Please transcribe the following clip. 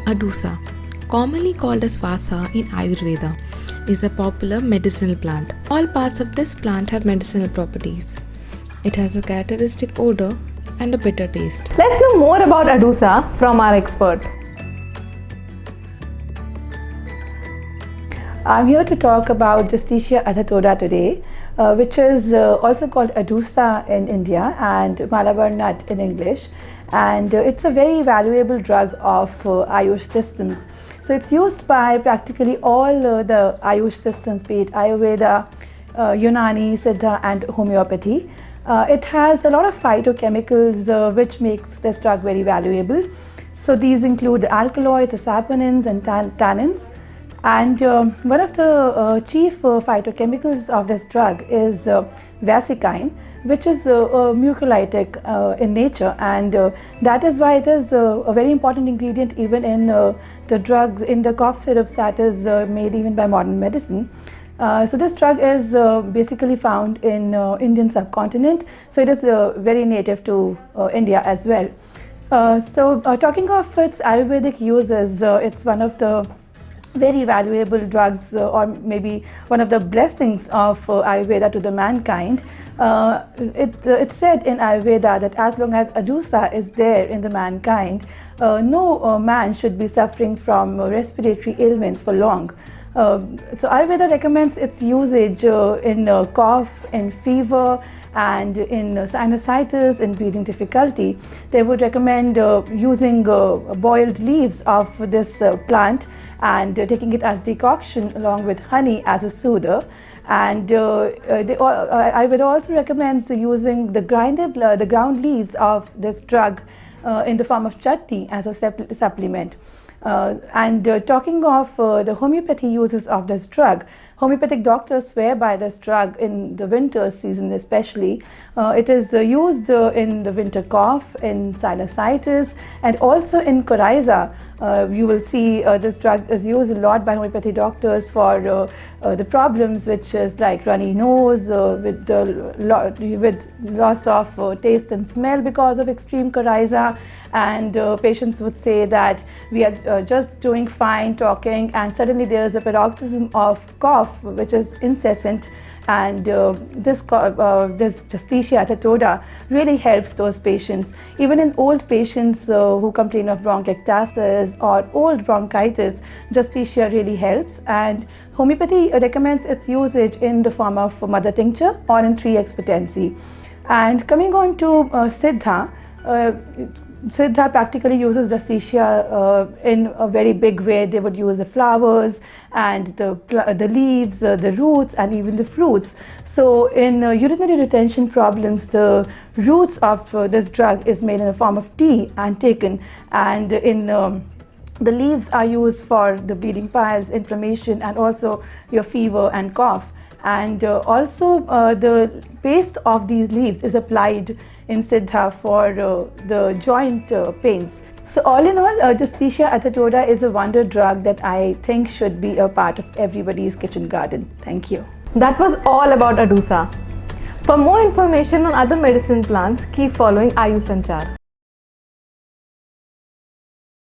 Adusa, commonly called as Vasa in Ayurveda, is a popular medicinal plant. All parts of this plant have medicinal properties. It has a characteristic odor and a bitter taste. Let's know more about Adusa from our expert. I'm here to talk about Justicia atatoda today, which is also called Adusa in India and Malabar nut in English. And it's a very valuable drug of Ayush systems. So it's used by practically all the Ayush systems, be it Ayurveda, Unani, Siddha and homeopathy. It has a lot of phytochemicals which makes this drug very valuable. So these include the alkaloids, the saponins and tannins. And one of the chief phytochemicals of this drug is vasicine, which is mucolytic in nature, and that is why it is a very important ingredient even in the drugs, in the cough syrups that is made even by modern medicine. So this drug is basically found in Indian subcontinent, so it is very native to India as well. Talking of its Ayurvedic uses, it's one of the very valuable drugs or maybe one of the blessings of Ayurveda to the mankind. It's said in Ayurveda that as long as Adusa is there in the mankind, no man should be suffering from respiratory ailments for long. So Ayurveda recommends its usage in cough, in fever and in sinusitis, in breathing difficulty. They would recommend using boiled leaves of this plant and taking it as decoction along with honey as a soother. And I would also recommend using the ground leaves of this drug in the form of chutney as a supplement. Talking of the homeopathy uses of this drug, homeopathic doctors swear by this drug in the winter season especially. It is used in the winter cough, in sinusitis and also in coryza. You will see this drug is used a lot by homeopathy doctors for the problems which is like runny nose, with loss of taste and smell because of extreme coryza. And patients would say that we are just doing fine talking and suddenly there is a paroxysm of cough which is incessant, and this Justicia atatoda really helps those patients. Even in old patients who complain of bronchiectasis or old bronchitis, Justicia really helps, and homeopathy recommends its usage in the form of mother tincture or in 3x potency. And coming on to Siddha, Siddha practically uses Justicia in a very big way. They would use the flowers and the leaves, the roots and even the fruits. So in urinary retention problems, the roots of this drug is made in the form of tea and taken, and in the leaves are used for the bleeding piles, inflammation and also your fever and cough. And also the paste of these leaves is applied in Siddha for the joint pains. So all in all, Justicia atatoda is a wonder drug that I think should be a part of everybody's kitchen garden. Thank you. That was all about Adusa. For more information on other medicine plants, keep following Ayush Sanchar.